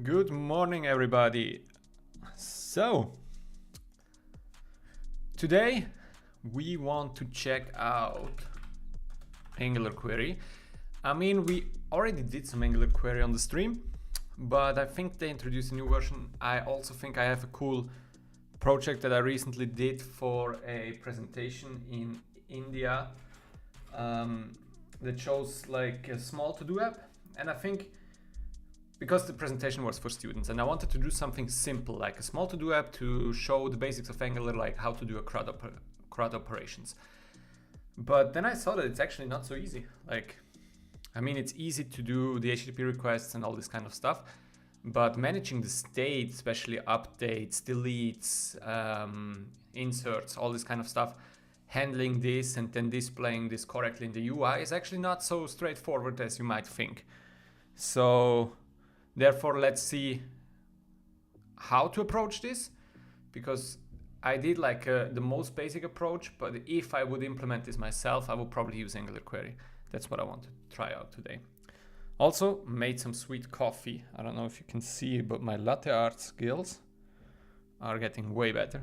Good morning, everybody. So, today we want to check out Angular query. I mean, we already did some Angular query on the stream, but I think they introduced a new version. I also think I have a cool project that I recently did for a presentation in India that shows like a small to-do app, and I think because the presentation was for students and I wanted to do something simple like a small to-do app to show the basics of Angular, like how to do a CRUD operations. But then I saw that it's actually not so easy. I mean, it's easy to do the HTTP requests and all this kind of stuff, but managing the state, especially updates, deletes, inserts, all this kind of stuff, handling this and then displaying this correctly in the UI is actually not so straightforward as you might think. So therefore, let's see how to approach this, because I did like the most basic approach, but if I would implement this myself, I would probably use Angular query. That's what I want to try out today. Also made some sweet coffee. I don't know if you can see, but my latte art skills are getting way better.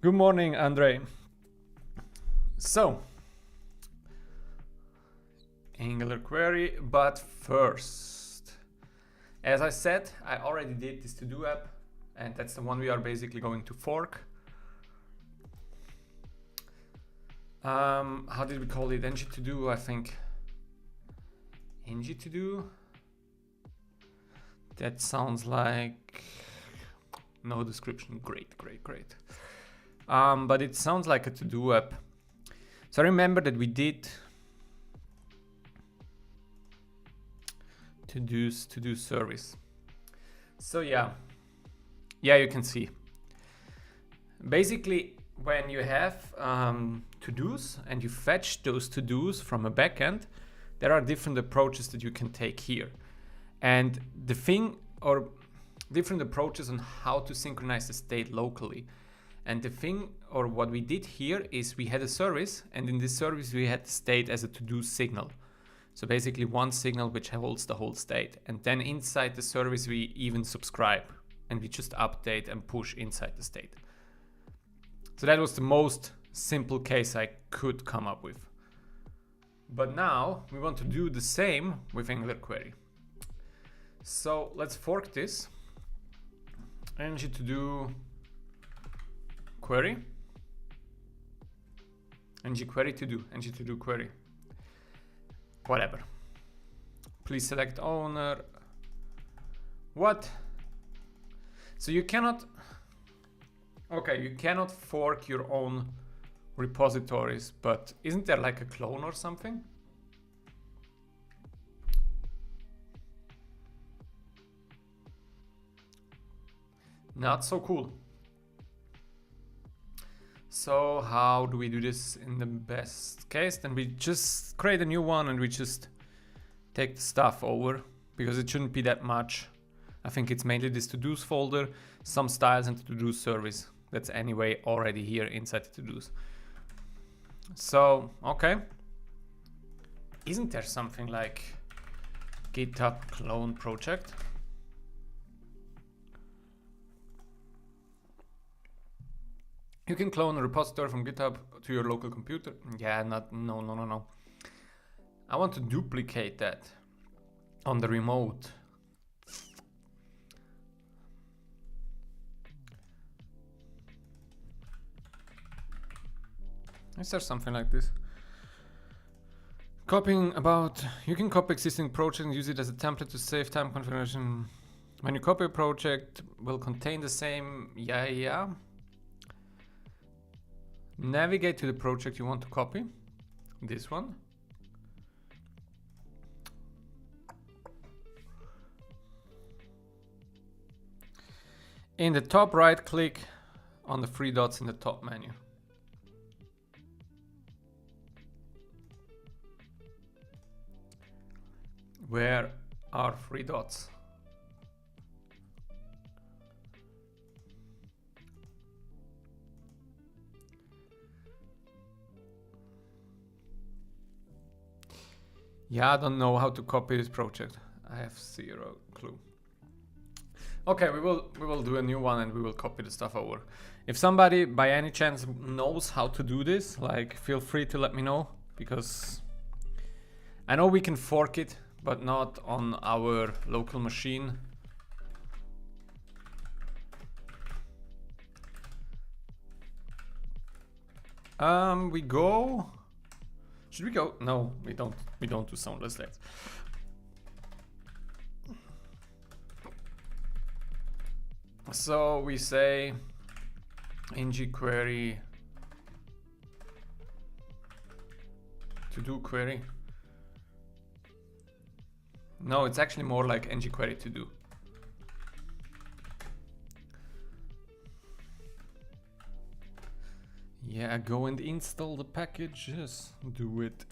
Good morning, Andre. So, Angular query, but first, as I said, I already did this to-do app, and that's the one we are basically going to fork. How did we call it? ng to do, I think. ng to do? That sounds like no description. Great. But it sounds like a to-do app. So I remember that we did to-do service. So yeah, you can see. Basically, when you have to-dos and you fetch those to-dos from a backend, there are different approaches that you can take here. And the thing, or different approaches on how to synchronize the state locally. And the thing, or what we did here, is we had a service, and in this service we had the state as a to-do signal. So basically one signal which holds the whole state. And then inside the service we even subscribe, and we just update and push inside the state. So that was the most simple case I could come up with. But now we want to do the same with Angular query. So let's fork this. ng to do query. ng query to do. ng to do query. Whatever. Please select owner. What? So you cannot. Okay, you cannot fork your own repositories, but isn't there like a clone or something? Not so cool. So how do we do this in the best case? Then we just create a new one and we just take the stuff over, because it shouldn't be that much. I think it's mainly this to-dos folder, some styles, and the to-dos service. That's anyway already here inside the to-dos. So, okay. Isn't there something like GitHub clone project? You can clone a repository from GitHub to your local computer. Yeah, no. I want to duplicate that on the remote. Is there something like this? Copying about, you can copy existing project and use it as a template to save time configuration. When you copy a project, will contain the same, yeah. Navigate to the project you want to copy, this one. In the top, right click on the three dots in the top menu. Where are three dots? Yeah, I don't know how to copy this project. I have zero clue. Okay, we will do a new one and we will copy the stuff over. If somebody by any chance knows how to do this, like feel free to let me know, because I know we can fork it, but not on our local machine. We go. Should we go? No, we don't. We don't do soundless legs. So we say ng query to do query. No, it's actually more like ng query to do. Yeah, go and install the packages. Do it.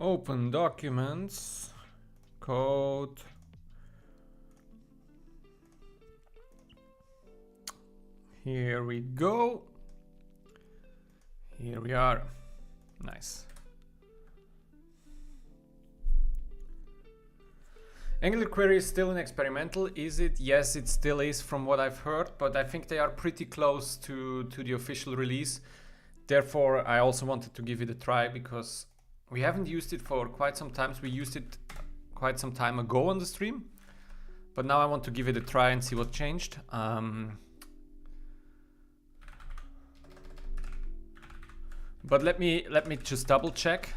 Open documents, code. Here we go. Here we are. Nice. Angular query is still an experimental, is it? Yes, it still is from what I've heard, but I think they are pretty close to the official release. Therefore, I also wanted to give it a try because we haven't used it for quite some time. We used it quite some time ago on the stream, but now I want to give it a try and see what changed. But let me just double check.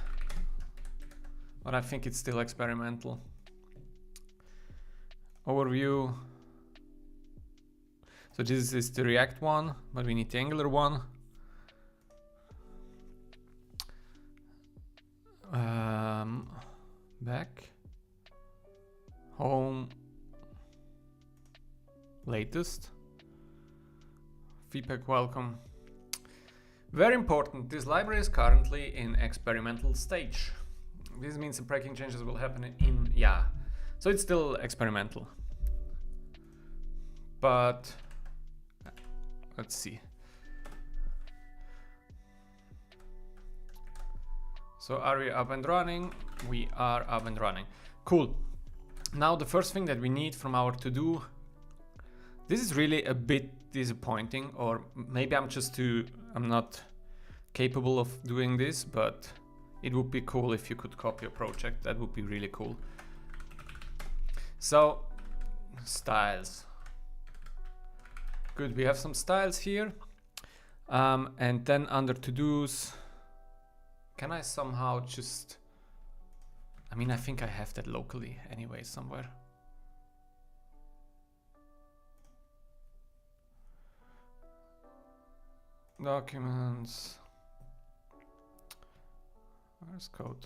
But I think it's still experimental. Overview. So this is the React one, but we need the Angular one. Back, home, latest, feedback welcome. Very important, this library is currently in experimental stage. This means the breaking changes will happen in, yeah. So it's still experimental. But let's see. So are we up and running? We are up and running. Cool. Now the first thing that we need from our to-do, this is really a bit disappointing, or maybe I'm not capable of doing this, but it would be cool if you could copy a project. That would be really cool. So styles. Good, we have some styles here. And then under to-dos, can I somehow just, I mean, I think I have that locally anyway somewhere. Documents, where's code?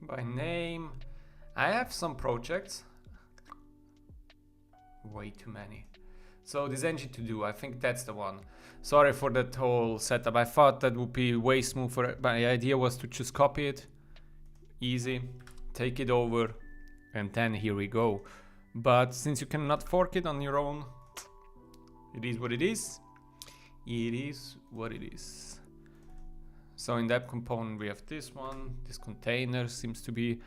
By name. I have some projects, way too many. So this ng to do, I think that's the one. Sorry for that whole setup. I thought that would be way smoother. My idea was to just copy it, easy, take it over, and then here we go. But since you cannot fork it on your own, it is what it is. It is what it is. So in that component we have this one. This container seems to be,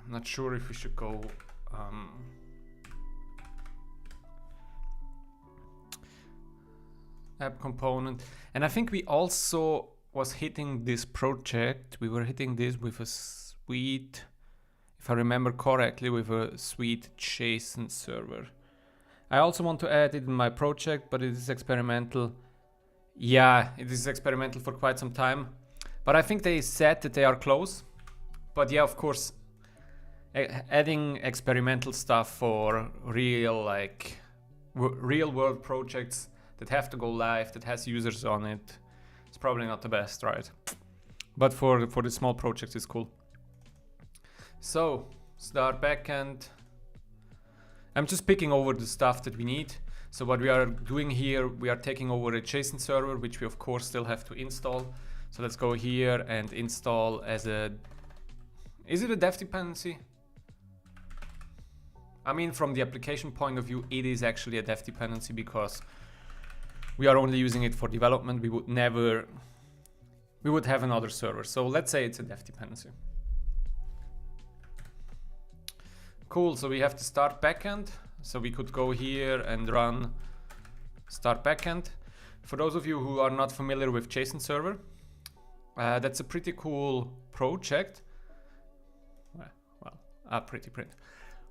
I'm not sure if we should go app component. And I think we also was hitting this project. We were hitting this with a sweet, if I remember correctly, with a sweet JSON server. I also want to add it in my project, but it is experimental. Yeah, it is experimental for quite some time. But I think they said that they are close. But yeah, of course, adding experimental stuff for real, like real world projects that have to go live, that has users on it, it's probably not the best, right? But for the small projects, it's cool. So start backend. I'm just picking over the stuff that we need. So what we are doing here, we are taking over a JSON server, which we of course still have to install. So let's go here and install as a, is it a dev dependency? I mean, from the application point of view, it is actually a dev dependency because we are only using it for development. We would have another server. So let's say it's a dev dependency. Cool, so we have to start backend. So we could go here and run start backend. For those of you who are not familiar with JSON server, that's a pretty cool project. Well, pretty print,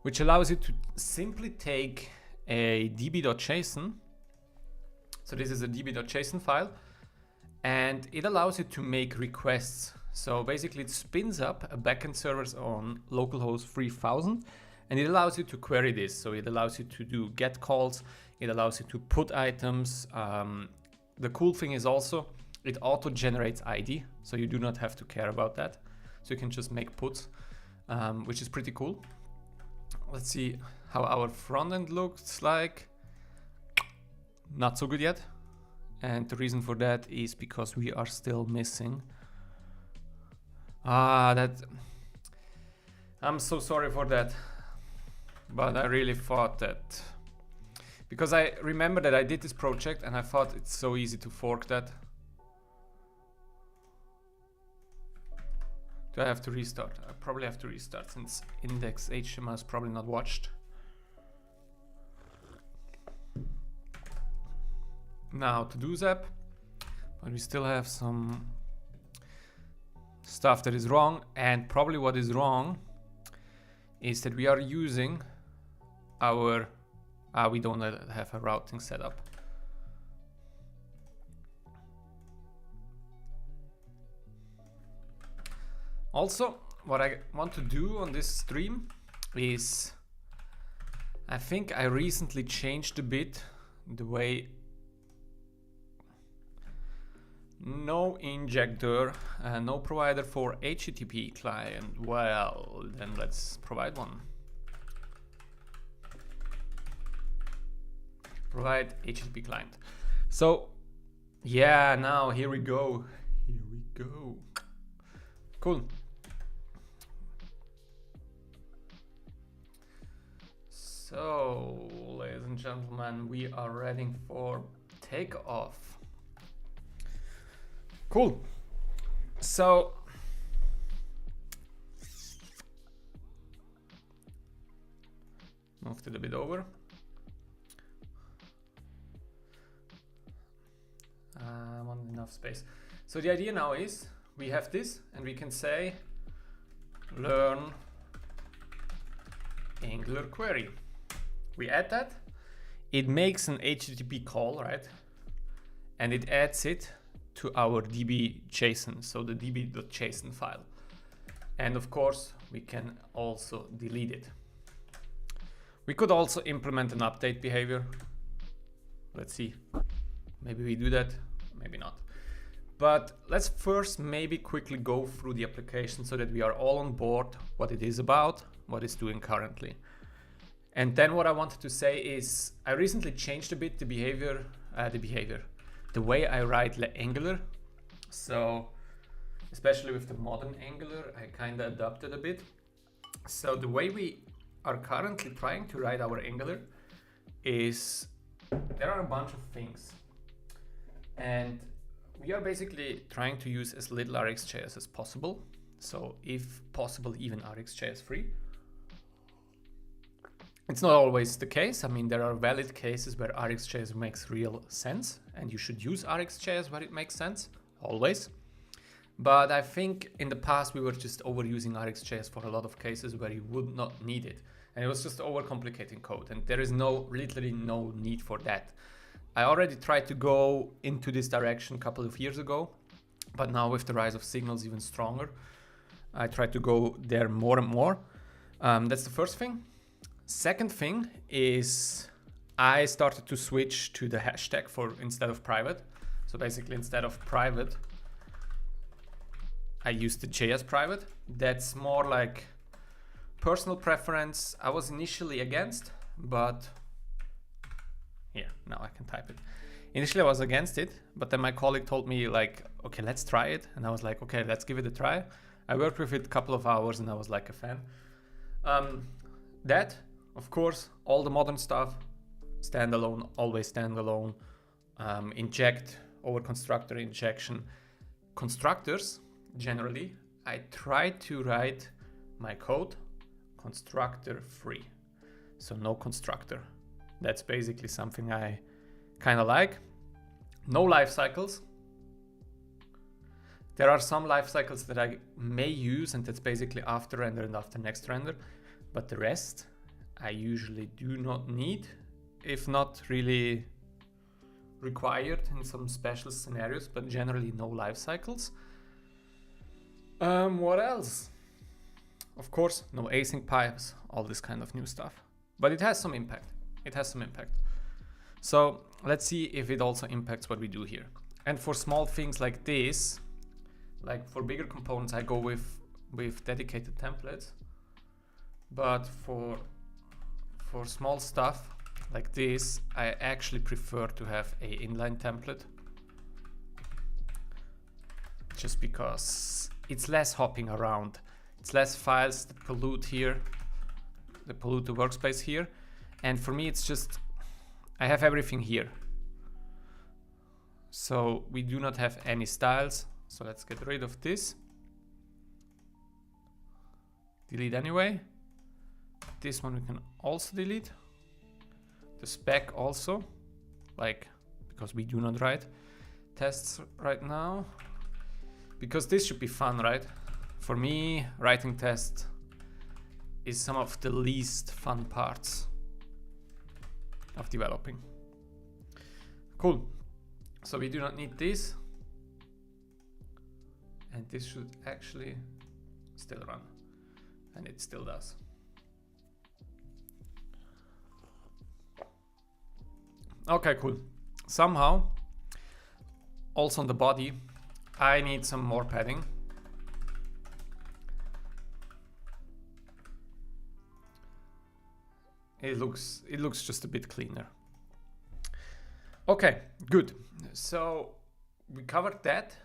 which allows you to simply take a db.json. So this is a db.json file, and it allows you to make requests. So basically it spins up a backend server on localhost 3000, and it allows you to query this. So it allows you to do get calls. It allows you to put items. The cool thing is also it auto generates ID. So you do not have to care about that. So you can just make puts, which is pretty cool. Let's see how our front end looks like. Not so good yet. And the reason for that is because we are still missing. I'm so sorry for that. But I really thought that, because I remember that I did this project and I thought it's so easy to fork that. Do I have to restart? I probably have to restart since index.html is probably not watched. Now to do zap, but we still have some stuff that is wrong, and probably what is wrong is that we are using our, we don't have a routing set up. Also, what I want to do on this stream is, I think I recently changed a bit the way. No injector, no provider for HTTP client. Well, then let's provide one. Provide HTTP client. So, yeah, now here we go. Here we go. Cool. So, ladies and gentlemen, we are ready for takeoff. Cool. So moved it a bit over. I want enough space. So the idea now is we have this and we can say learn Angular query. We add that. It makes an HTTP call, right? And it adds it to our db.json, so the db.json file. And of course, we can also delete it. We could also implement an update behavior. Let's see. Maybe we do that, maybe not. But let's first maybe quickly go through the application so that we are all on board what it is about, what it's doing currently. And then what I wanted to say is I recently changed a bit the way I write Angular. So especially with the modern Angular, I kind of adapted a bit. So the way we are currently trying to write our Angular is there are a bunch of things. And we are basically trying to use as little RxJS as possible. So if possible, even RxJS free. It's not always the case. I mean, there are valid cases where RxJS makes real sense, and you should use RxJS where it makes sense, always. But I think in the past we were just overusing RxJS for a lot of cases where you would not need it. And it was just overcomplicating code, and there is literally no need for that. I already tried to go into this direction a couple of years ago, but now with the rise of signals even stronger, I try to go there more and more. That's the first thing. Second thing is I started to switch to the hashtag for instead of private. So basically instead of private, I use the JS private. That's more like personal preference, I was initially against, but yeah, now I can type it. Initially I was against it, but then my colleague told me like, okay, let's try it. And I was like, okay, let's give it a try. I worked with it a couple of hours and I was like a fan. That, of course, all the modern stuff, standalone, always standalone, inject, over constructor injection. Constructors, generally, I try to write my code constructor free. So no constructor. That's basically something I kind of like. No life cycles. There are some life cycles that I may use, and that's basically after render and after next render. But the rest I usually do not need, if not really required in some special scenarios, but generally no life cycles. What else? Of course, no async pipes, all this kind of new stuff. But it has some impact. It has some impact. So let's see if it also impacts what we do here. And for small things like this, like for bigger components, I go with dedicated templates. But for small stuff like this, I actually prefer to have a inline template. Just because it's less hopping around. It's less files that pollute here, that pollute the workspace here. And for me, it's just, I have everything here. So we do not have any styles. So let's get rid of this. Delete anyway. This one we can also delete. The spec also, like, because we do not write tests right now. Because this should be fun, right? For me, writing tests is some of the least fun parts of developing. Cool. So we do not need this. And this should actually still run. And it still does. Okay, cool. Somehow, also on the body, I need some more padding. It looks just a bit cleaner. Okay, good. So we covered that.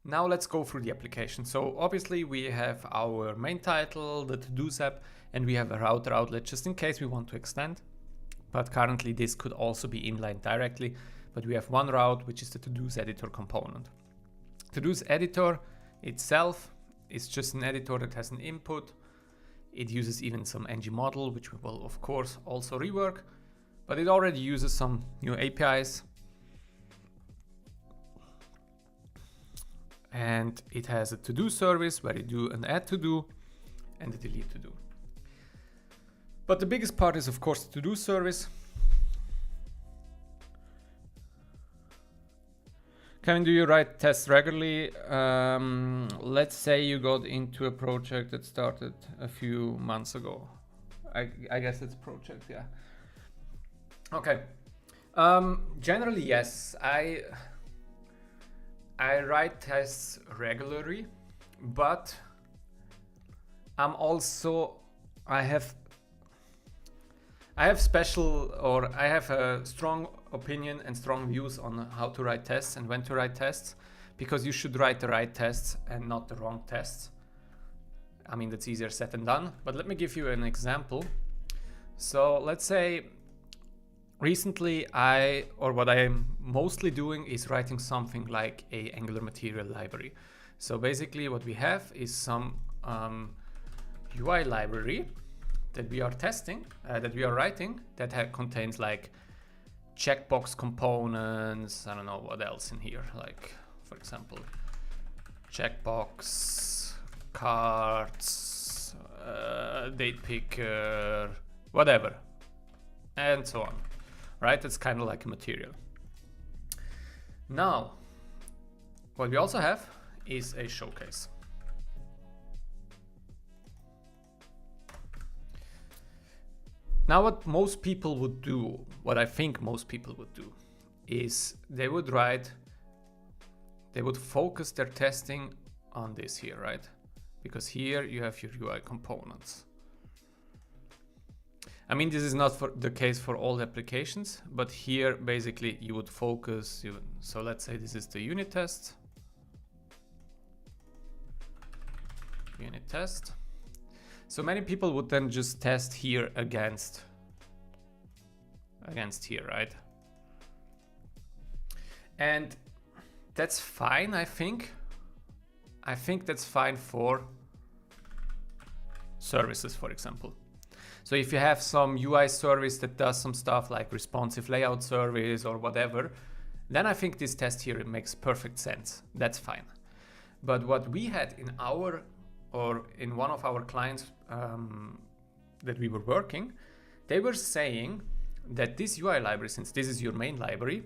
Now let's go through the application. So obviously we have our main title, the to-dos app, and we have a router outlet just in case we want to extend. But currently this could also be inline directly, but we have one route, which is the to-dos editor component. To-dos editor itself is just an editor that has an input. It uses even some ng model, which we will of course also rework, but it already uses some new APIs. And it has a to-do service where you do an add to-do and a delete to-do. But the biggest part is of course the to-do service. Kevin, do you write tests regularly? Let's say you got into a project that started a few months ago. I guess it's a project, yeah. Okay. Generally, yes. I write tests regularly, but I'm also, I have a strong opinion and strong views on how to write tests and when to write tests, because you should write the right tests and not the wrong tests. I mean, that's easier said than done, but let me give you an example. So let's say recently what I am mostly doing is writing something like a Angular material library. So basically what we have is some UI library that we are testing, that we are writing, that contains like checkbox components, I don't know what else in here, like for example, checkbox, cards, date picker, whatever, and so on, right? That's kind of like a material. Now, what we also have is a showcase. Now what most people would do, what I think most people would do, is they would focus their testing on this here, right? Because here you have your UI components. I mean, this is not for the case for all applications, but here basically you would focus. So let's say this is the unit test. Unit test. So many people would then just test here against here, right? And that's fine, I think. I think that's fine for services, for example. So if you have some UI service that does some stuff like responsive layout service or whatever, then I think this test here, it makes perfect sense. That's fine. But what we had in our, or in one of our clients that we were working, they were saying that this UI library, since this is your main library,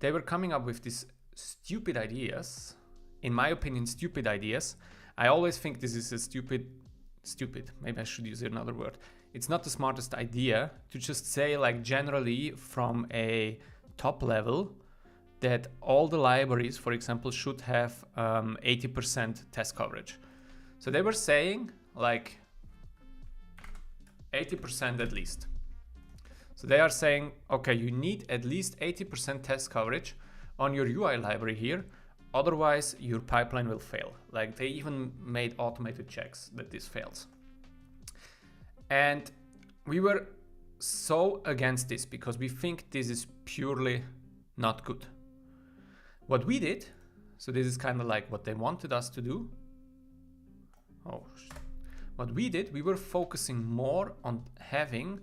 they were coming up with these stupid ideas. In my opinion, stupid ideas. I always think this is a stupid, maybe I should use another word. It's not the smartest idea to just say, like, generally from a top level that all the libraries, for example, should have 80% test coverage. So they were saying like 80% at least. So they are saying, okay, you need at least 80% test coverage on your UI library here. Otherwise, your pipeline will fail. Like, they even made automated checks that this fails. And we were so against this because we think this is purely not good. What we did, so this is kind of like what they wanted us to do. What we did, we were focusing more on having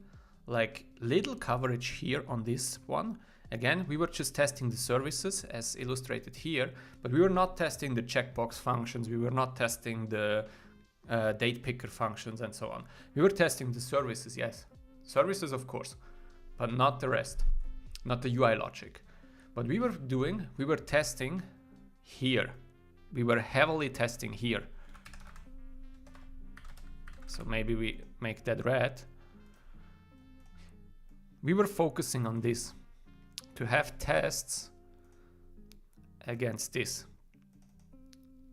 like little coverage here on this one. Again, we were just testing the services as illustrated here, but we were not testing the checkbox functions. We were not testing the date picker functions and so on. We were testing the services, yes. Services, of course, but not the rest, not the UI logic. What we were doing, we were testing here. We were heavily testing here. So maybe we make that red. We were focusing on this, to have tests against this.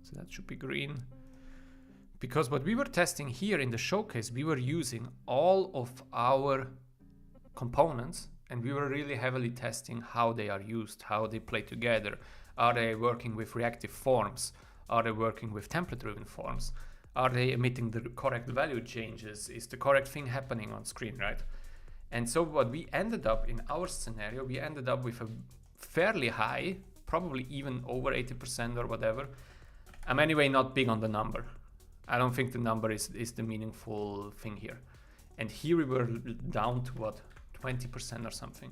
So that should be green. Because what we were testing here in the showcase, we were using all of our components and we were really heavily testing how they are used, how they play together. Are they working with reactive forms? Are they working with template-driven forms? Are they emitting the correct value changes? Is the correct thing happening on screen, right? And so what we ended up in our scenario, we ended up with a fairly high, probably even over 80% or whatever. I'm anyway not big on the number. I don't think the number is the meaningful thing here. And here we were down to what, 20% or something.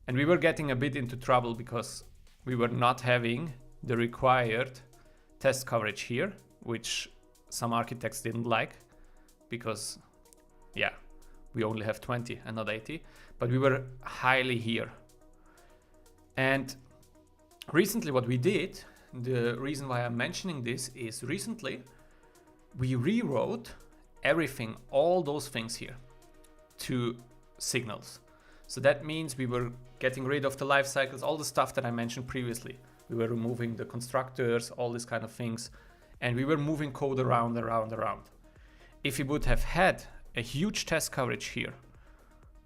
And we were getting a bit into trouble because we were not having the required test coverage here, which some architects didn't like because, yeah, we only have 20 and not 80, but we were highly here. And recently what we did, the reason why I'm mentioning this is recently we rewrote everything, all those things here to signals. So that means we were getting rid of the life cycles, all the stuff that I mentioned previously. We were removing the constructors, all these kind of things, and we were moving code around. If we would have had a huge test coverage here,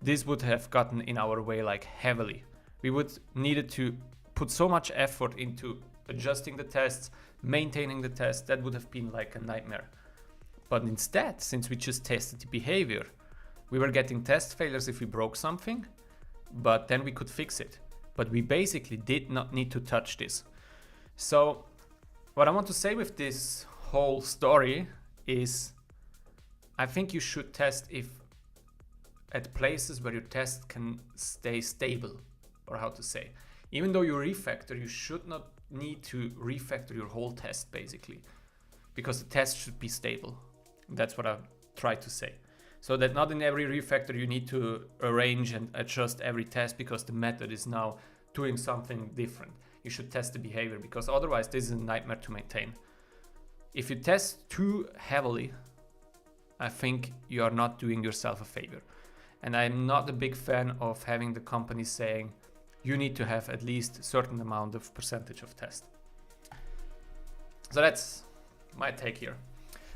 this would have gotten in our way like heavily. We would needed to put so much effort into adjusting the tests, maintaining the tests. That would have been like a nightmare. But instead, since we just tested the behavior, we were getting test failures if we broke something, but then we could fix it. But we basically did not need to touch this. So what I want to say with this whole story is I think you should test if at places where your test can stay stable, or how to say. Even though you refactor, you should not need to refactor your whole test basically, because the test should be stable. That's what I try to say. So that not in every refactor you need to arrange and adjust every test because the method is now doing something different. You should test the behavior because otherwise this is a nightmare to maintain. If you test too heavily, I think you are not doing yourself a favor. And I'm not a big fan of having the company saying you need to have at least a certain amount of percentage of test. So that's my take here.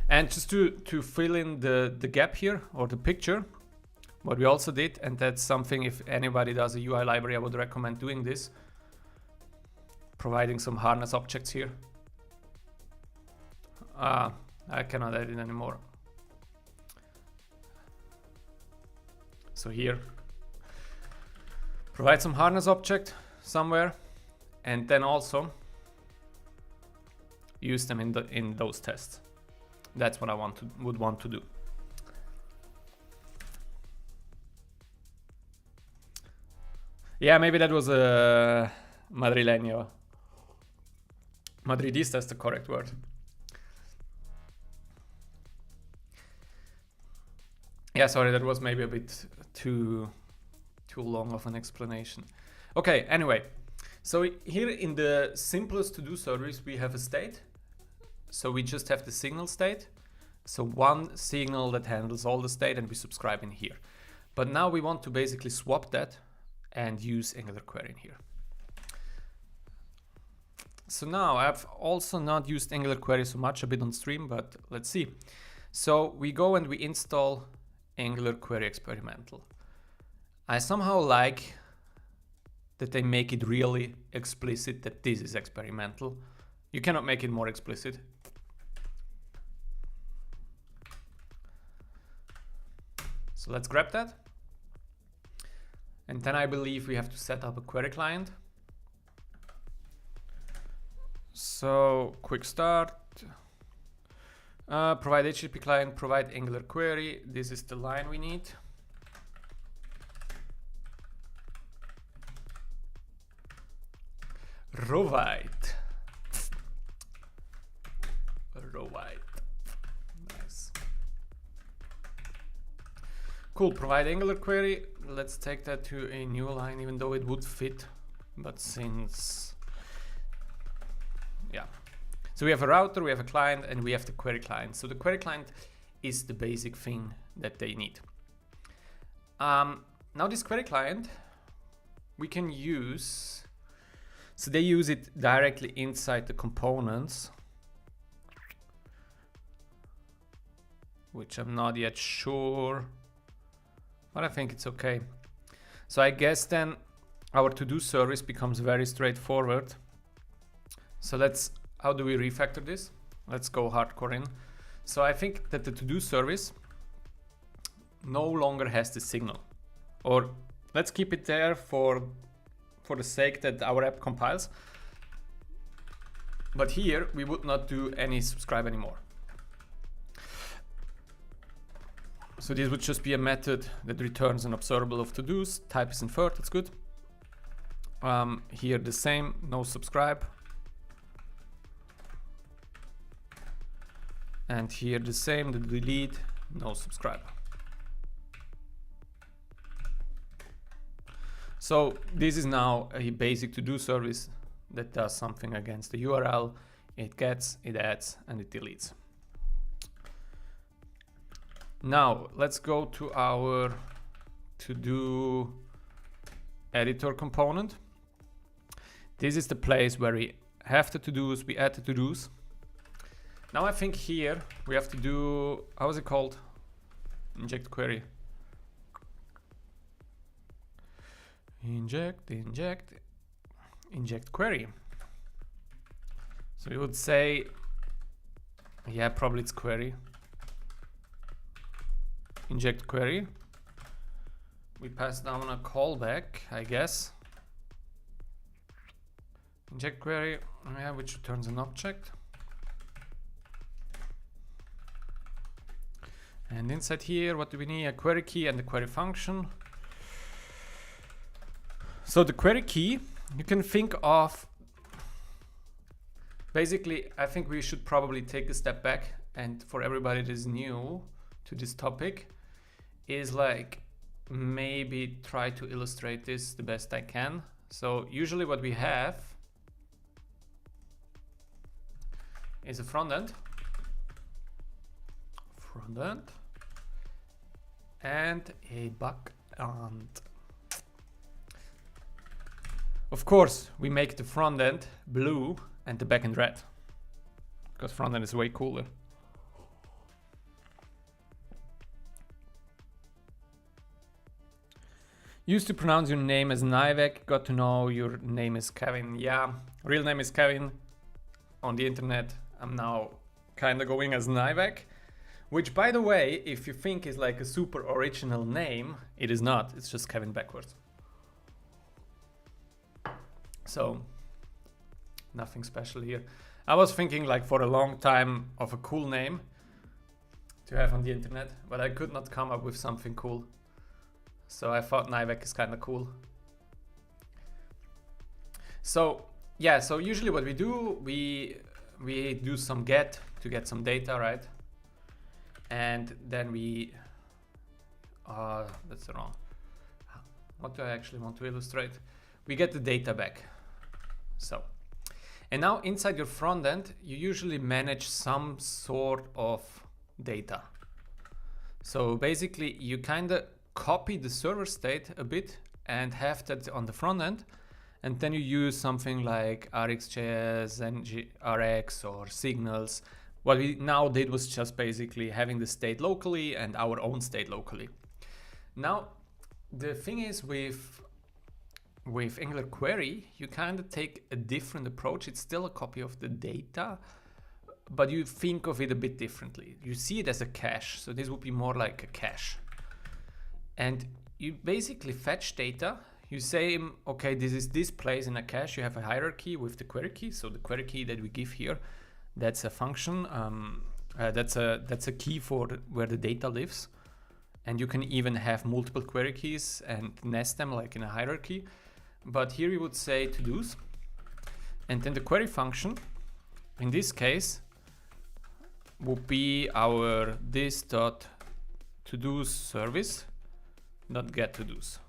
And just to fill in the gap here, or the picture, What we also did, and that's something if anybody does a UI library, I would recommend doing this, providing some harness objects here. I cannot edit anymore. So here, provide some harness object somewhere, and then also use them in those tests. That's what I would want to do. Yeah, maybe that was a madrileño. Madridista is the correct word. Yeah, sorry, that was maybe a bit too long of an explanation. Okay, anyway, so here in the simplest to-do service, we have a state. So we just have the signal state. So one signal that handles all the state, and we subscribe in here. But now we want to basically swap that and use Angular query in here. So now I've also not used Angular query so much, a bit on stream, but let's see. So we go and we install Angular query experimental. I somehow like that they make it really explicit that this is experimental. You cannot make it more explicit. So let's grab that. And then I believe we have to set up a query client. So quick start. Provide HTTP client, provide Angular query. This is the line we need. Provide. Nice. Cool, provide Angular query. Let's take that to a new line, even though it would fit. But since, yeah. So we have a router, we have a client, and we have the query client. So the query client is the basic thing that they need. Now this query client, we can use, so they use it directly inside the components, which I'm not yet sure, but I think it's okay. So I guess then our to-do service becomes very straightforward. So how do we refactor this? Let's go hardcore in. So I think that the to-do service no longer has the signal, or let's keep it there for the sake that our app compiles. But here we would not do any subscribe anymore. So this would just be a method that returns an observable of to-dos. Type is inferred, that's good. Here the same, no subscribe. And here the same, the delete, no subscribe. So this is now a basic to-do service that does something against the URL. It gets, it adds, and it deletes. Now let's go to our to-do editor component. This is the place where we have the to-dos, we add the to-dos. Now I think here we have to do, how is it called? Inject query. Inject query. So we would say, yeah, probably it's query. Inject query. We pass down a callback, I guess. Inject query, yeah, which returns an object. And inside here, what do we need? A query key and the query function. So the query key, you can think of, basically, I think we should probably take a step back, and for everybody that is new to this topic, is like maybe try to illustrate this the best I can. So usually what we have is a frontend, and a backend. Of course, we make the front end blue and the backend red, because front end is way cooler. Used to pronounce your name as Naivek, got to know your name is Kevin. Yeah, real name is Kevin. On the internet, I'm now kind of going as Naivek, which, by the way, if you think is like a super original name, it is not. It's just Kevin backwards. So, nothing special here. I was thinking like for a long time of a cool name to have on the internet, but I could not come up with something cool. So I thought Naivek is kind of cool. So yeah, so usually what we do, we do some get to get some data, right? And then we, that's wrong. What do I actually want to illustrate? We get the data back. So, and now inside your front end, you usually manage some sort of data. So basically you kind of copy the server state a bit and have that on the front end, and then you use something like RxJS, NGRX or Signals. What we now did was just basically having the state locally and our own state locally. Now, the thing is with Angular Query, you kind of take a different approach. It's still a copy of the data, but you think of it a bit differently. You see it as a cache, so this would be more like a cache. And you basically fetch data. You say, okay, this place in a cache. You have a hierarchy with the query key. So the query key that we give here, that's a function. That's a key for where the data lives. And you can even have multiple query keys and nest them like in a hierarchy. But here you would say to-dos. And then the query function, in this case, would be our this.todos service. Not get to do's.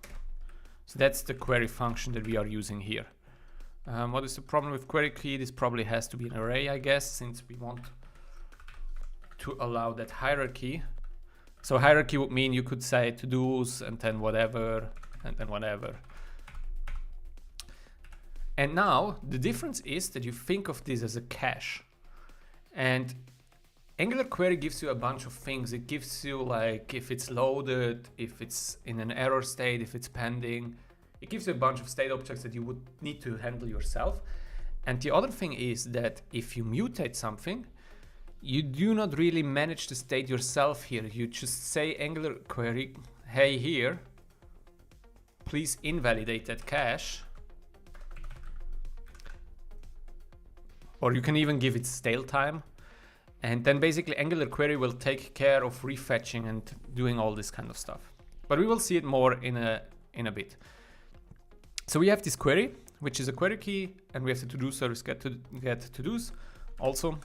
So that's the query function that we are using here. What is the problem with query key? This probably has to be an array, I guess, since we want to allow that hierarchy. So hierarchy would mean you could say to do's and then whatever and then whatever. And now the difference is that you think of this as a cache. And Angular Query gives you a bunch of things. It gives you like if it's loaded, if it's in an error state, if it's pending. It gives you a bunch of state objects that you would need to handle yourself. And the other thing is that if you mutate something, you do not really manage the state yourself here. You just say Angular Query, hey here, please invalidate that cache. Or you can even give it stale time. And then basically Angular Query will take care of refetching and doing all this kind of stuff. But we will see it more in a bit. So we have this query, which is a query key, and we have the to-do service get to-dos. Also,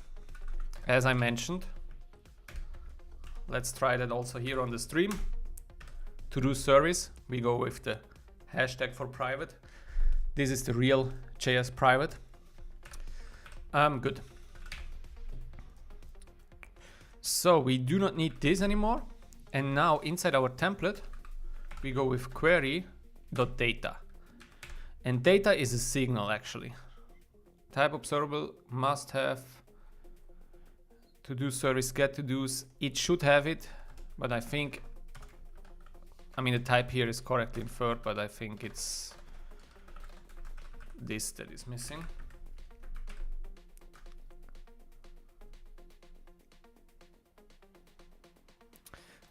as I mentioned, let's try that also here on the stream. To-do service, we go with the hashtag for private. This is the real JS private. Good. So we do not need this anymore. And now inside our template, we go with query.data. And data is a signal actually. Type observable must have to-do service get to-dos. It should have it, but I think, I mean the type here is correctly inferred, but I think it's this that is missing.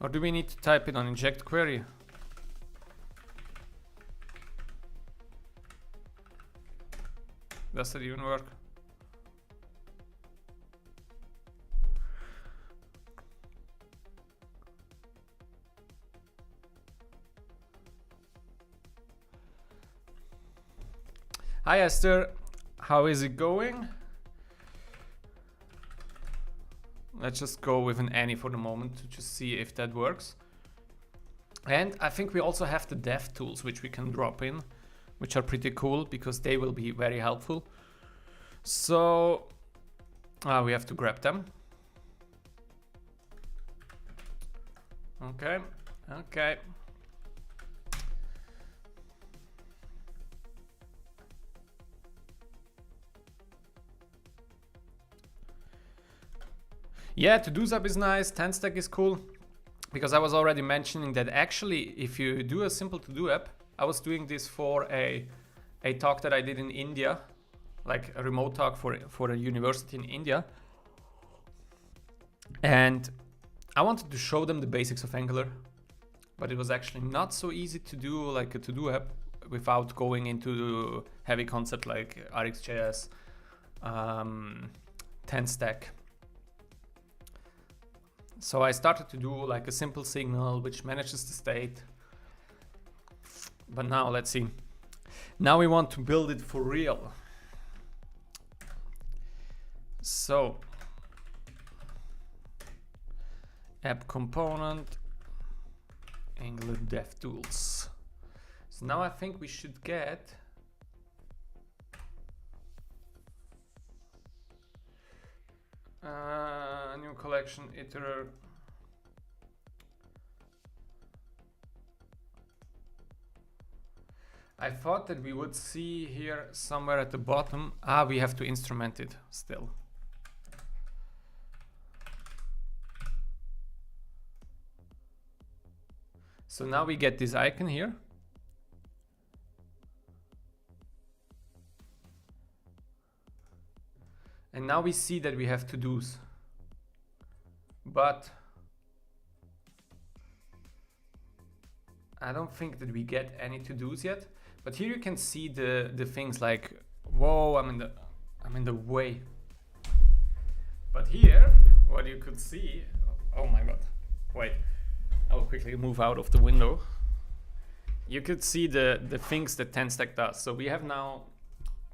Or do we need to type it on inject query? Does that even work? Hi Esther, how is it going? Let's just go with an any for the moment to just see if that works. And I think we also have the dev tools which we can drop in, which are pretty cool because they will be very helpful. So we have to grab them. Okay, okay. Yeah, to-dos app is nice, 10stack is cool, because I was already mentioning that actually if you do a simple to-do app, I was doing this for a talk that I did in India, like a remote talk for a university in India. And I wanted to show them the basics of Angular, but it was actually not so easy to do like a to-do app without going into heavy concept like RxJS, 10 stack. So I started to do like a simple signal which manages the state. But now let's see. Now we want to build it for real. So app component, Angular DevTools. So now I think we should get new collection iterer. I thought that we would see here somewhere at the bottom. We have to instrument it still. So now we get this icon here. And now we see that we have to-dos. But I don't think that we get any to-dos yet. But here you can see the things like, whoa, I'm in the way. But here, what you could see, oh my god, wait, I will quickly move out of the window. You could see the things that 10 stack does. So we have now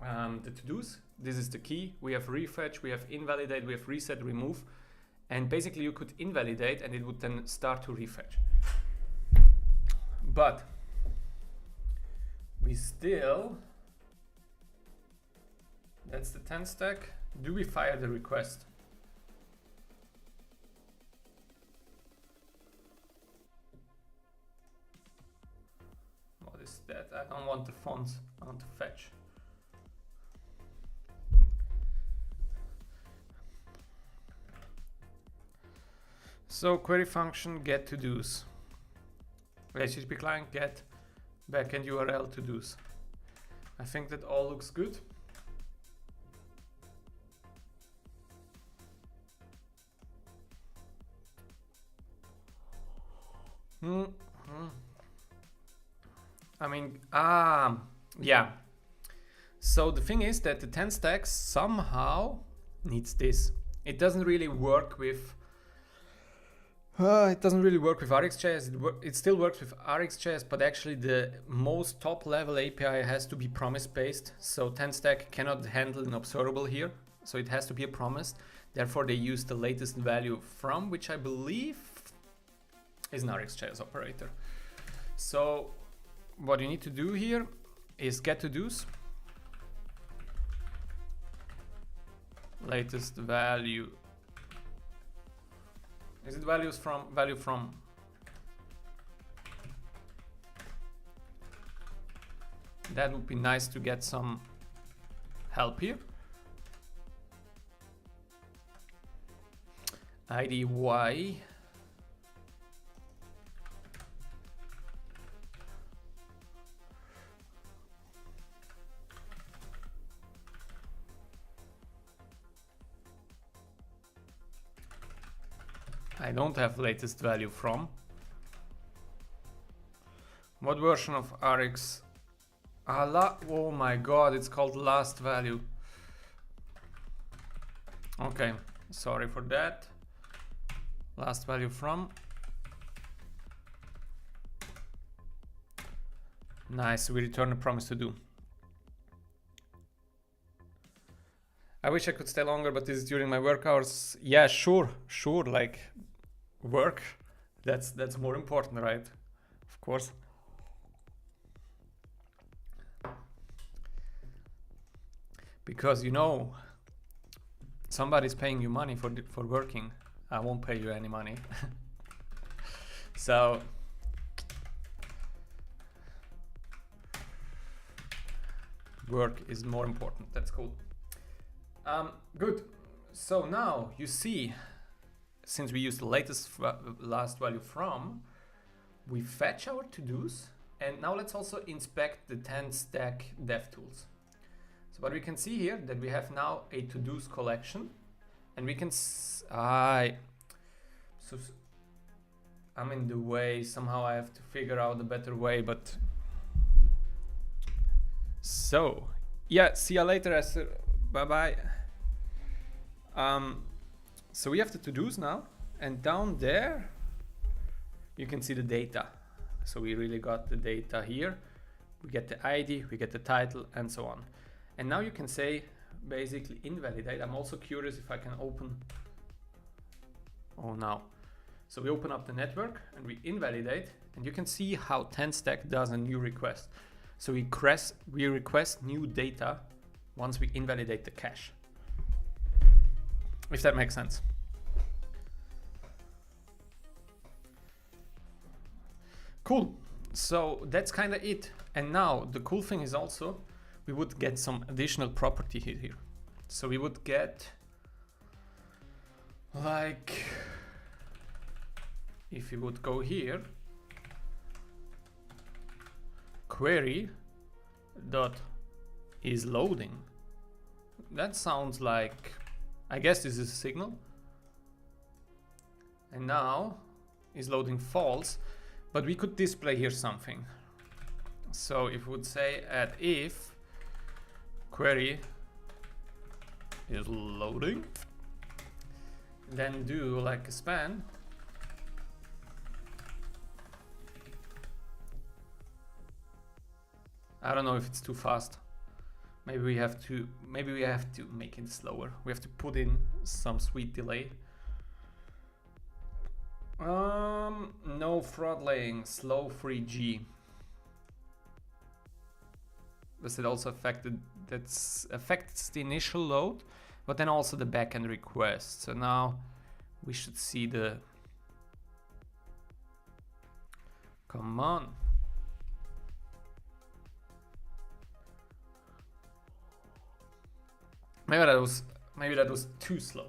the to-dos. This is the key. We have refetch, we have invalidate, we have reset, remove. And basically you could invalidate and it would then start to refetch. But we still, that's the 10 stack. Do we fire the request? What is that? I don't want the fonts, I want to fetch. So query function get to-dos. HTTP client get backend URL to-dos. I think that all looks good. I mean, yeah. So the thing is that the 10 stacks somehow needs this. It doesn't really work with RxJS. It still works with RxJS, but actually the most top level API has to be promise based. So 10 stack cannot handle an observable here. So it has to be a promise. Therefore they use the latest value from, which I believe is an RxJS operator. So what you need to do here is get to-dos, latest value. Is it value from? That would be nice to get some help here. ID Y. I don't have latest value from. What version of Rx? Oh my god, it's called last value. Okay, sorry for that. Last value from. Nice, we return a promise to do. I wish I could stay longer, but this is during my work hours. Yeah, sure, like work. That's more important, right? Of course. Because you know, somebody's paying you money for working. I won't pay you any money. So work is more important. That's cool. Good. So now you see, since we use the latest last value from, we fetch our to-dos And now let's also inspect the 10 stack DevTools. So what we can see here that we have now a to-dos collection, and we can I'm in the way. Somehow I have to figure out a better way, but so yeah, see you later, Esther. Bye bye. So we have the to-dos now, and down there you can see the data. So we really got the data here. We get the ID, we get the title, and so on. And now you can say basically invalidate. I'm also curious if I can open. Oh, now. So we open up the network and we invalidate, and you can see how 10stack does a new request. So we request new data once we invalidate the cache. If that makes sense. Cool. So that's kind of it. And now the cool thing is also we would get some additional property here. So we would get like, if we would go here, query dot is loading. That sounds like, I guess this is a signal. And now is loading false, but we could display here something. So if we would say at if query is loading, then do like a span. I don't know if it's too fast. Maybe we have to make it slower. We have to put in some sweet delay. No throttling, slow 3G. Does it also affects the initial load, but then also the backend request. So now we should see the, come on. Maybe that was too slow.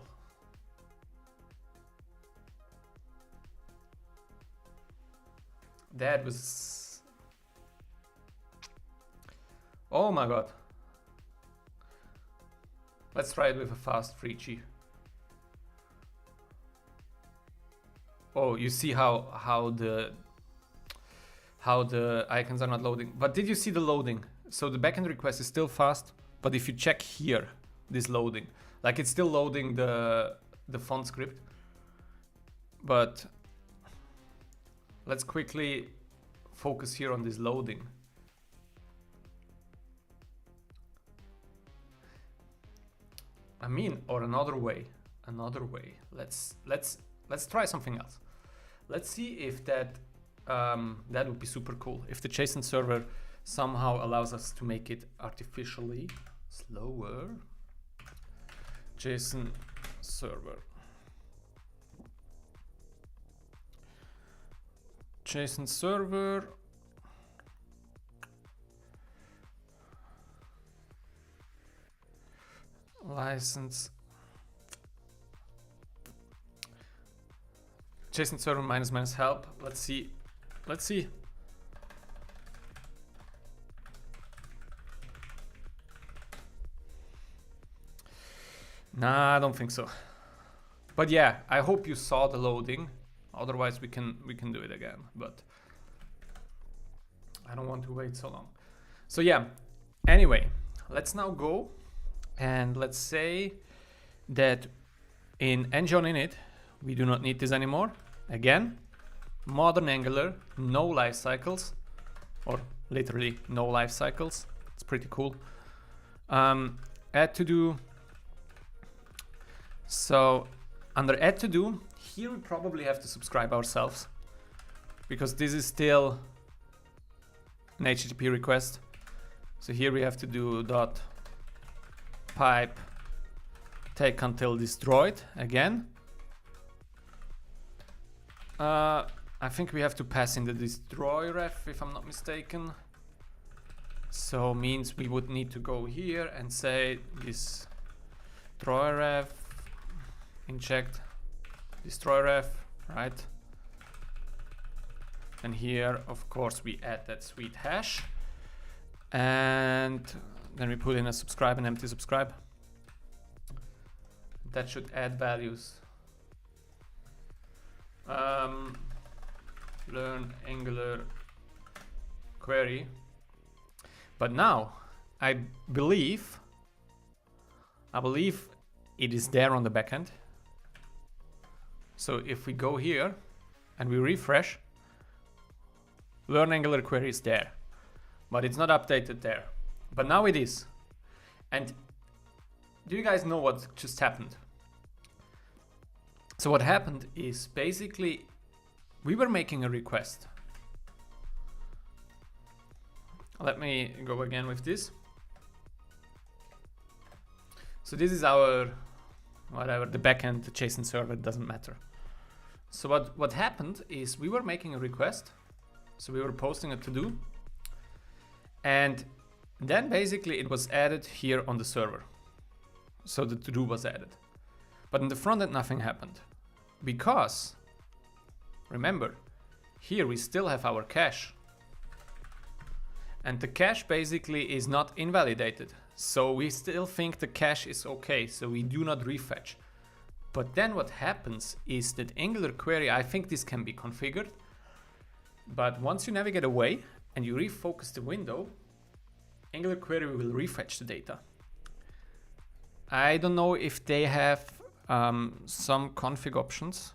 That was, oh my god. Let's try it with a fast 3G. Oh, you see how the icons are not loading. But did you see the loading? So the backend request is still fast, but if you check here, this loading, like it's still loading the font script. But let's quickly focus here on this loading. I mean, or another way. Let's try something else. Let's see if that that would be super cool. If the JSON server somehow allows us to make it artificially slower. JSON server. JSON server. License. JSON server minus help. Let's see. Nah, I don't think so. But yeah, I hope you saw the loading. Otherwise we can do it again, but I don't want to wait so long. So yeah, anyway, let's now go and let's say that in Engine init we do not need this anymore. Again, modern Angular, no life cycles, or literally no life cycles. It's pretty cool. Add to do. So under add to do, here we probably have to subscribe ourselves because this is still an HTTP request. So here we have to do dot pipe take until destroyed again. I think we have to pass in the destroy ref if I'm not mistaken. So means we would need to go here and say this destroy ref inject destroy ref, right? And here, of course, we add that sweet hash. And then we put in a subscribe and empty subscribe. That should add values. Learn Angular query. But now I believe it is there on the backend. So if we go here and we refresh, learn Angular query is there, but it's not updated there. But now it is. And do you guys know what just happened? So what happened is basically we were making a request. Let me go again with this. So this is our, whatever, the backend, the JSON server, it doesn't matter. So what happened is we were making a request. So we were posting a to-do. And then basically it was added here on the server. So the to-do was added. But in the front end, nothing happened. Because, remember, here we still have our cache. And the cache basically is not invalidated. So we still think the cache is okay. So we do not refetch. But then what happens is that Angular query, I think this can be configured. But once you navigate away and you refocus the window, Angular query will refetch the data. I don't know if they have some config options.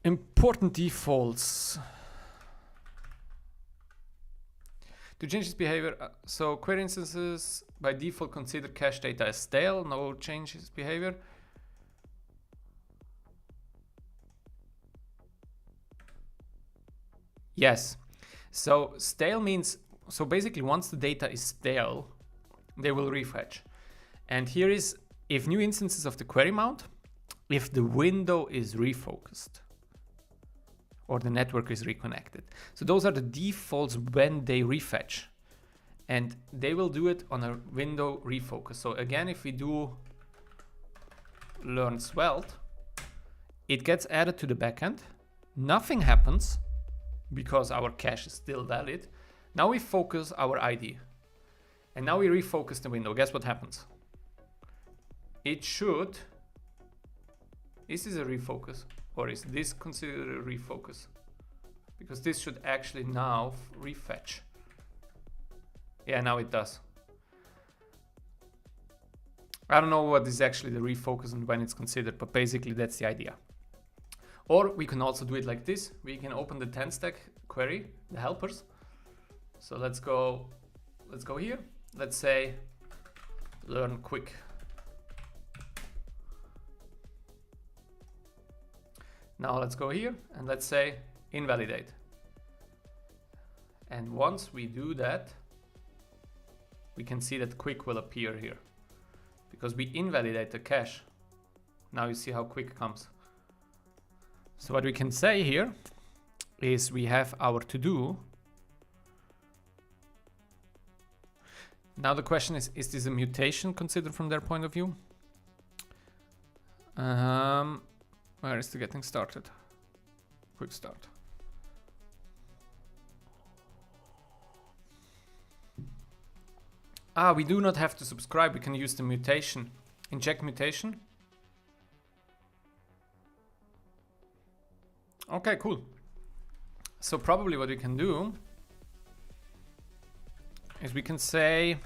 Important defaults. To change this behavior, so query instances by default consider cache data as stale, no change this behavior. Yes, so stale means, so basically once the data is stale, they will refetch. And here is, if new instances of the query mount, if the window is refocused or the network is reconnected. So those are the defaults when they refetch. And they will do it on a window refocus. So again, if we do learn Svelte, it gets added to the backend. Nothing happens because our cache is still valid. Now we focus our ID. And now we refocus the window. Guess what happens? It should... Is this a refocus? Or is this considered a refocus? Because this should actually now refetch. Yeah, now it does. I don't know what is actually the refocus and when it's considered, but basically that's the idea. Or we can also do it like this. We can open the 10 stack query, the helpers. So let's go here. Let's say learn quick. Now let's go here and let's say invalidate. And once we do that, we can see that quick will appear here because we invalidate the cache. Now you see how quick comes. So what we can say here is we have our to-do. Now the question is this a mutation considered from their point of view? Where is the getting started? Quick start. We do not have to subscribe. We can use the mutation. Inject mutation. Okay, cool. So probably what we can do is we can say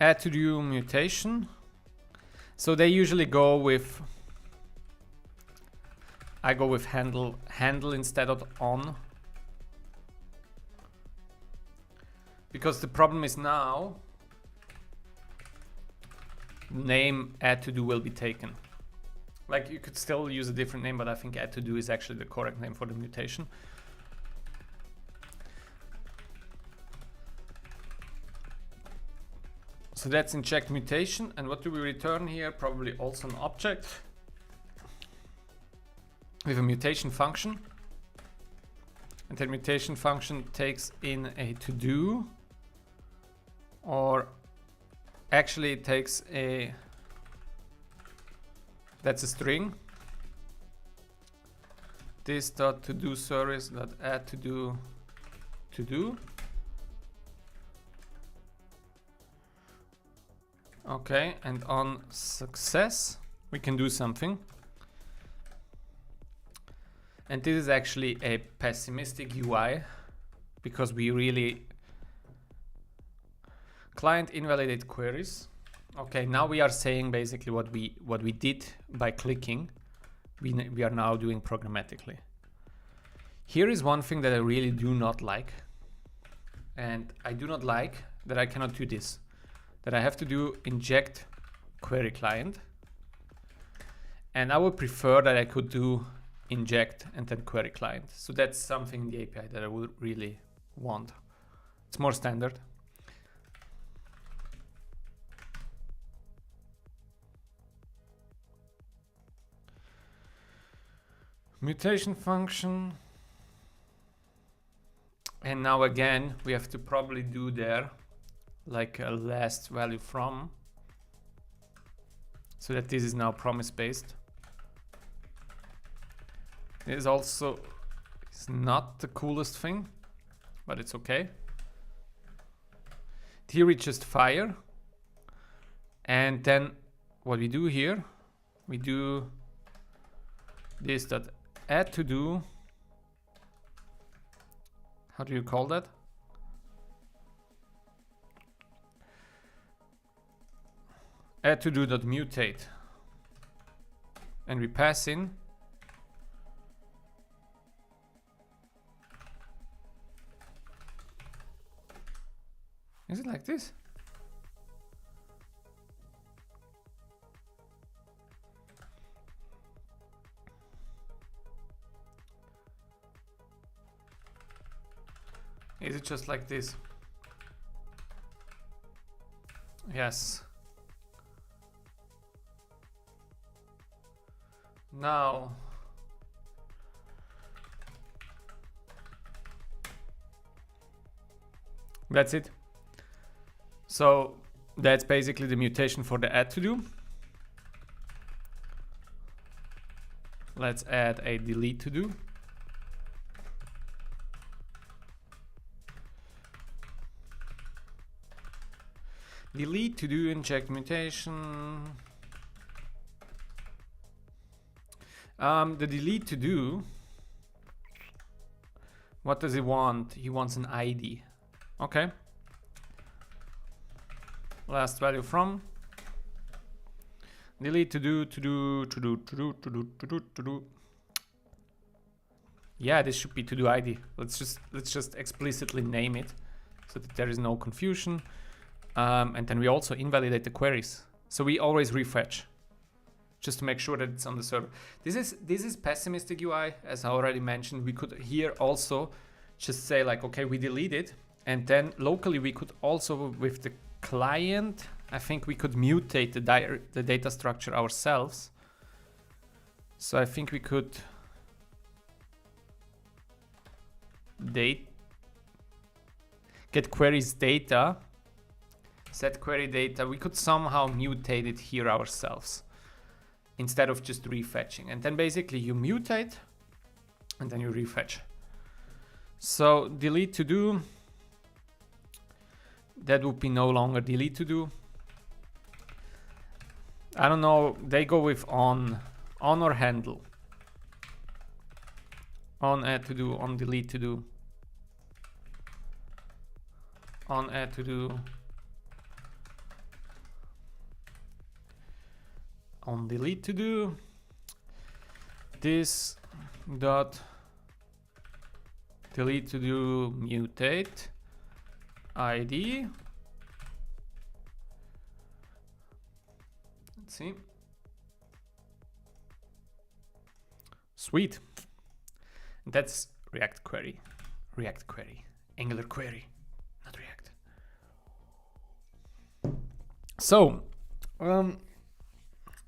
add to do mutation. So they usually go with, I go with handle instead of on. Because the problem is now name add to do will be taken. Like you could still use a different name, but I think add to do is actually the correct name for the mutation. So that's inject mutation. And what do we return here? Probably also an object with a mutation function. And that mutation function takes in a to do or actually it takes a, that's a string. This dot to do service dot add to do. Okay, and on success we can do something. And this is actually a pessimistic UI because we really client invalidate queries. Okay, now we are saying basically what we did by clicking. We are now doing programmatically. Here is one thing that I really do not like, and I do not like that I cannot do this. That I have to do inject query client, and I would prefer that I could do inject and then query client. So that's something in the API that I would really want. It's more standard. Mutation function. And now again, we have to probably do there like a last value from, so that this is now promise based. It is also, it's not the coolest thing, but it's okay. Here we just fire, and then what we do here, we do this dot add to do. How do you call that? Add to do dot mutate, and we pass in Is it like this? Is it just like this? Yes. Now that's it. So that's basically the mutation for the add to do. Let's add a delete to do. Delete to do, inject mutation. The delete to do, what does he want? He wants an ID. Okay. Last value from. Delete to do. Yeah, this should be to do ID. Let's just explicitly name it so that there is no confusion. And then we also invalidate the queries. So we always refetch, just to make sure that it's on the server. This is pessimistic UI, as I already mentioned. We could here also just say like, okay, we delete it, and then locally we could also with the client, I think we could mutate the data structure ourselves. So I think we could get queries data, set query data. We could somehow mutate it here ourselves instead of just refetching. And then basically you mutate and then you refetch. So delete to do, that would be no longer delete to do. I don't know, they go with on or handle. On add to do, on delete to do. On add to do. On delete to do. This dot delete to do mutate ID. Let's see. Sweet. That's React query. React query. Angular query, not React. So,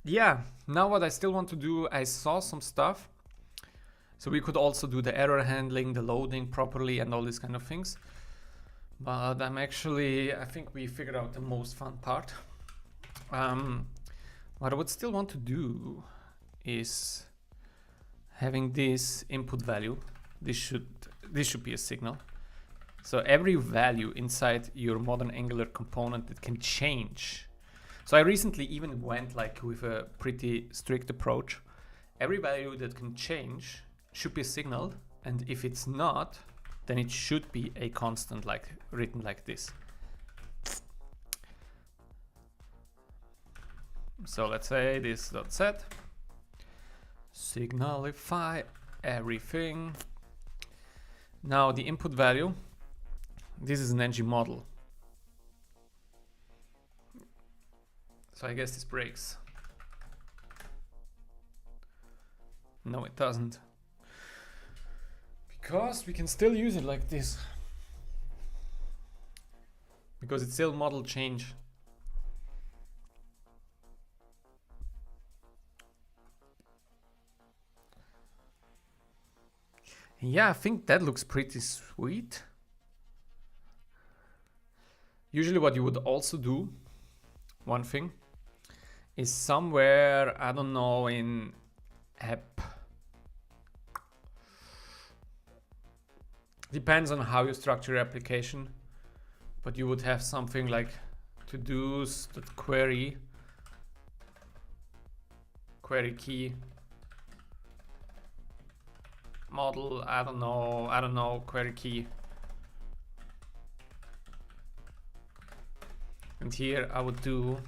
yeah, now what I still want to do, I saw some stuff. So we could also do the error handling, the loading properly and all these kind of things. But I think we figured out the most fun part. What I would still want to do is having this input value. This should be a signal. So every value inside your modern Angular component that can change. So I recently even went like with a pretty strict approach. Every value that can change should be signaled, and if it's not, then it should be a constant, like written like this. So let's say this dot set signalify everything. Now the input value, this is an ng model. So I guess this breaks. No, it doesn't. Because we can still use it like this. Because it's still model change. Yeah, I think that looks pretty sweet. Usually what you would also do, one thing, is somewhere, I don't know, in app. Depends on how you structure your application, but you would have something like to-dos, query key, model, I don't know, query key. And here I would do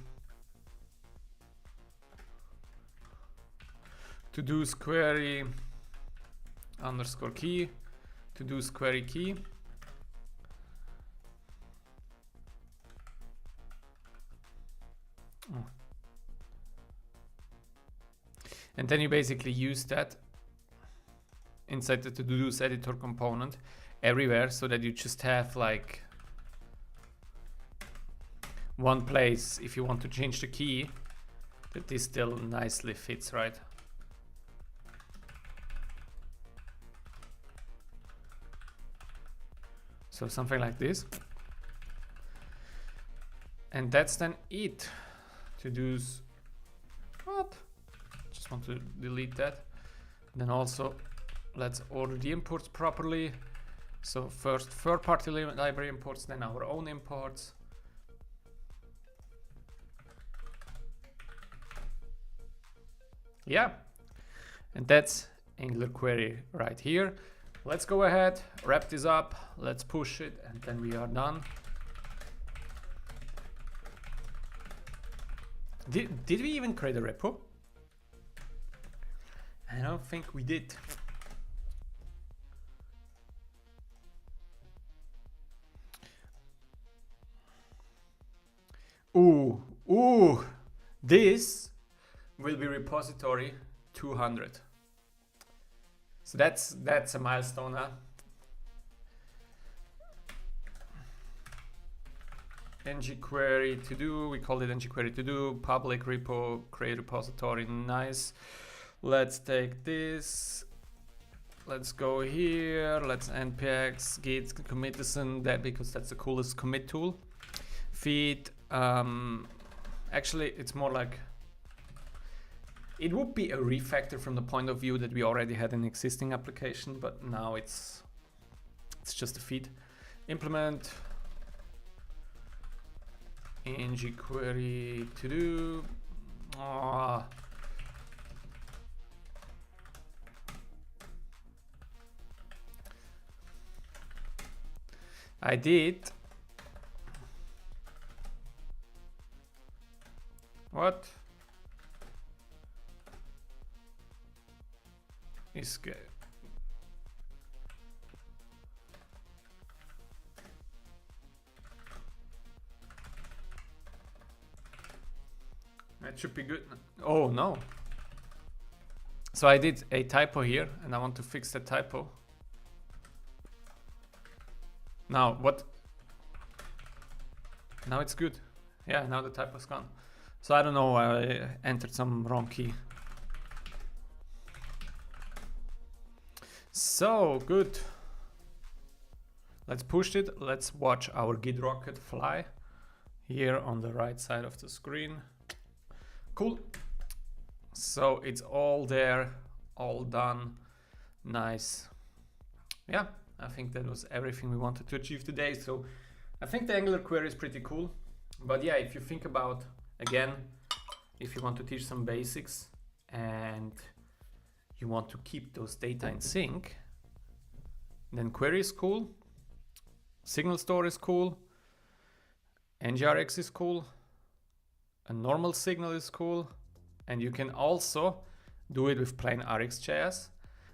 to-dos query underscore key, to-dos query key. Oh. And then you basically use that inside the to-dos editor component everywhere, so that you just have like one place if you want to change the key that this still nicely fits, right? So something like this. And that's then it. To-dos. What? Just want to delete that. Then also let's order the imports properly. So first third-party library imports, then our own imports. Yeah, and that's Angular query right here. Let's go ahead, wrap this up, let's push it, and then we are done. Did we even create a repo? I don't think we did. Ooh, this will be repository 200. So that's a milestone, huh? ngQuery to do, we called it ngQuery to do, public repo, create repository, nice. Let's take this, let's go here, let's npx git commit this and that, because that's the coolest commit tool. Feed, actually it's more like, it would be a refactor from the point of view that we already had an existing application, but now it's just a feed. Implement ngQuery to do. I did. What? Is good. That should be good. Oh no. So I did a typo here and I want to fix the typo. Now what? Now it's good. Yeah, now the typo's gone. So I don't know, I entered some wrong key. So good. Let's push it. Let's watch our Git rocket fly here on the right side of the screen. Cool. So it's all there, all done. Nice. Yeah, I think that was everything we wanted to achieve today. So I think the Angular query is pretty cool. But yeah, if you think about, again, if you want to teach some basics and you want to keep those data in sync, then query is cool, signal store is cool, NGRX is cool, a normal signal is cool, and you can also do it with plain RxJS.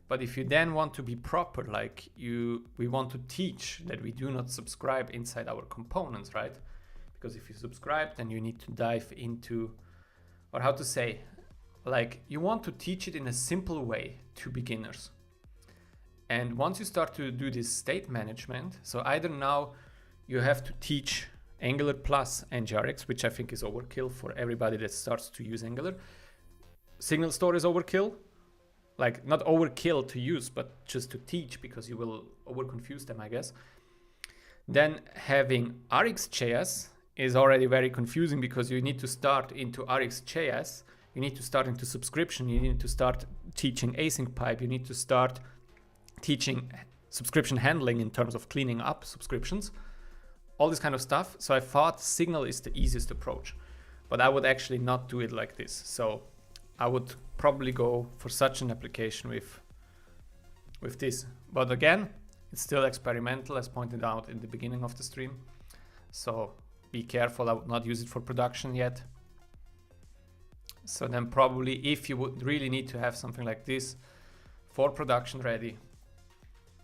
But if you then want to be proper, like we want to teach that we do not subscribe inside our components, right? Because if you subscribe, then you need to dive into, or how to say, like you want to teach it in a simple way to beginners. And once you start to do this state management, so either now you have to teach Angular plus NGRX, which I think is overkill for everybody that starts to use Angular. Signal store is overkill, like not overkill to use, but just to teach, because you will overconfuse them, I guess. Then having RxJS is already very confusing, because you need to start into RxJS, you need to start into subscription, you need to start teaching async pipe, you need to start teaching subscription handling in terms of cleaning up subscriptions, all this kind of stuff. So I thought Signal is the easiest approach, but I would actually not do it like this. So I would probably go for such an application with this. But again, it's still experimental, as pointed out in the beginning of the stream. So be careful, I would not use it for production yet. So then probably if you would really need to have something like this for production ready,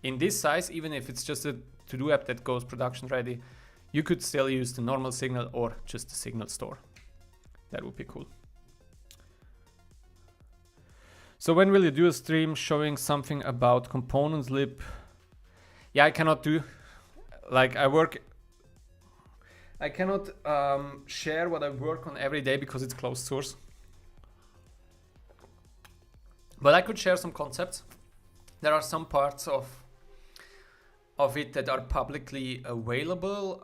in this size, even if it's just a to-do app that goes production ready, you could still use the normal signal or just the signal store. That would be cool. So when will you do a stream showing something about components lib? Yeah, I cannot do, like I cannot share what I work on every day because it's closed source. But I could share some concepts. There are some parts of it that are publicly available.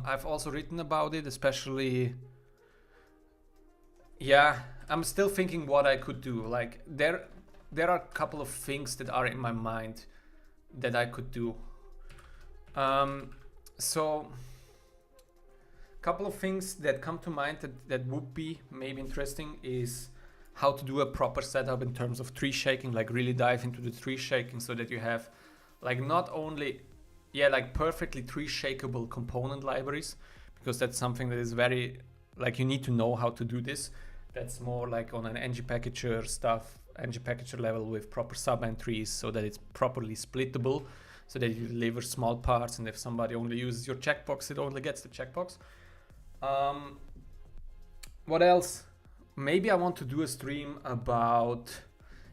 I've also written about it, especially, yeah, I'm still thinking what I could do. Like there are a couple of things that are in my mind that I could do. So a couple of things that come to mind that would be maybe interesting is how to do a proper setup in terms of tree shaking, like really dive into the tree shaking so that you have like not only, yeah, like perfectly tree shakeable component libraries, because that's something that is very, like you need to know how to do this. That's more like on an ng-packager stuff, ng-packager level with proper sub-entries so that it's properly splittable, so that you deliver small parts, and if somebody only uses your checkbox, it only gets the checkbox. What else? Maybe I want to do a stream about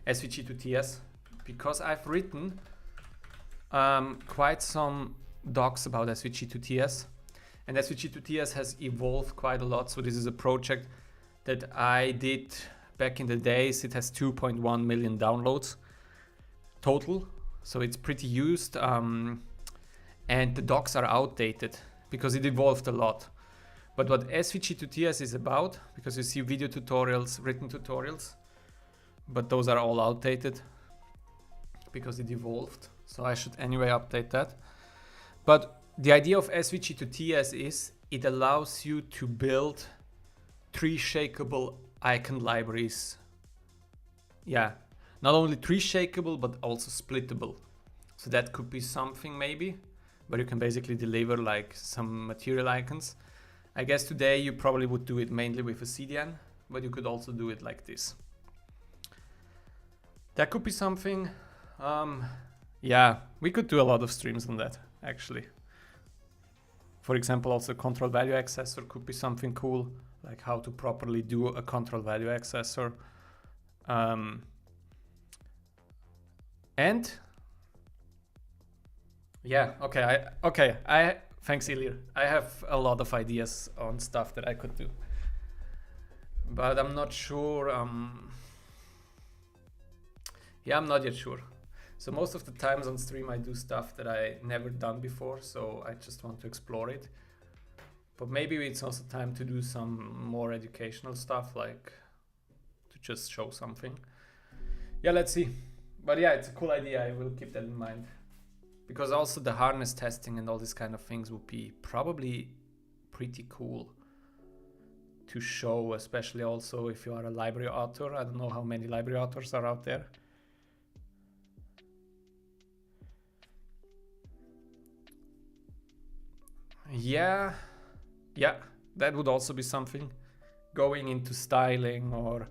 SVG to TS, because I've written quite some docs about SVG to TS, and SVG to TS has evolved quite a lot. So this is a project that I did back in the days. It has 2.1 million downloads total, so it's pretty used, and the docs are outdated because it evolved a lot. But what SVG to TS is about, because you see video tutorials, written tutorials, but those are all outdated because it evolved. So I should anyway update that. But the idea of SVG to TS is it allows you to build tree shakeable icon libraries. Yeah, not only tree shakeable, but also splittable. So that could be something maybe, where you can basically deliver like some material icons. I guess today you probably would do it mainly with a CDN, but you could also do it like this. That could be something. Yeah, we could do a lot of streams on that, actually. For example, also control value accessor could be something cool, like how to properly do a control value accessor. And yeah, okay, thanks, Ilir. I have a lot of ideas on stuff that I could do, but I'm not sure. Yeah, I'm not yet sure. So most of the times on stream I do stuff that I never done before, so I just want to explore it. But maybe it's also time to do some more educational stuff, like just show something. Yeah, let's see. But yeah, it's a cool idea. I will keep that in mind. Because also the harness testing and all these kind of things would be probably pretty cool to show, especially also if you are a library author. I don't know how many library authors are out there. Yeah, that would also be something. Going into styling or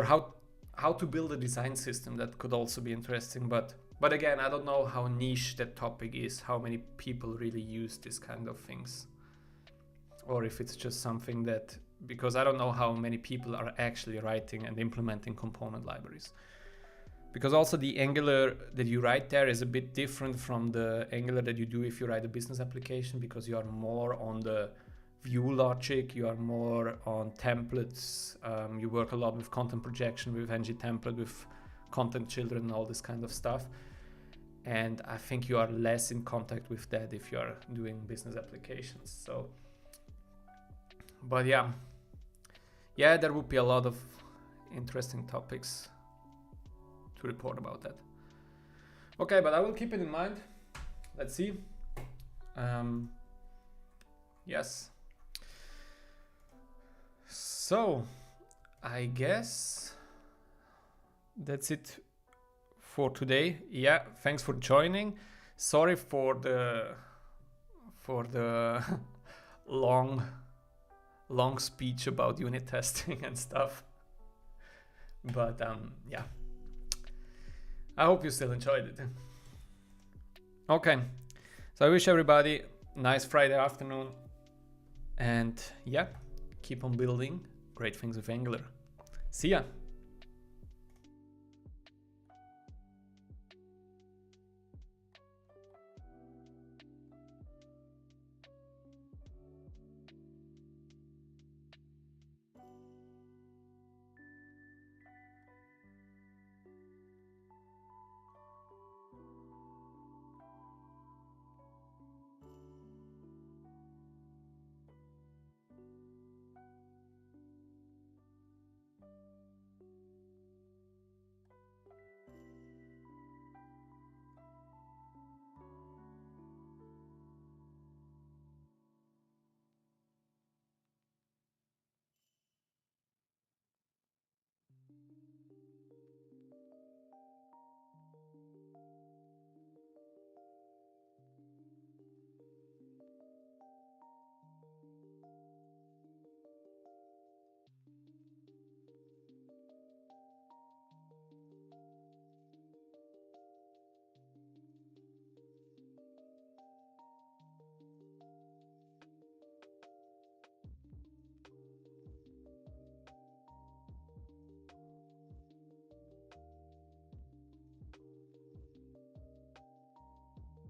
how to build a design system, that could also be interesting. But again, I don't know how niche that topic is, how many people really use this kind of things, or if it's just something that, because I don't know how many people are actually writing and implementing component libraries. Because also the Angular that you write there is a bit different from the Angular that you do if you write a business application, because you are more on the view logic, you are more on templates, you work a lot with content projection, with ng template, with content children and all this kind of stuff. And I think you are less in contact with that if you are doing business applications. So, but yeah, there would be a lot of interesting topics to report about that. Okay, but I will keep it in mind. Let's see. Yes. So, I guess that's it for today. Yeah, thanks for joining. Sorry for the long speech about unit testing and stuff. But yeah, I hope you still enjoyed it. Okay, so I wish everybody a nice Friday afternoon, and yeah, keep on building great things with Angular. See ya.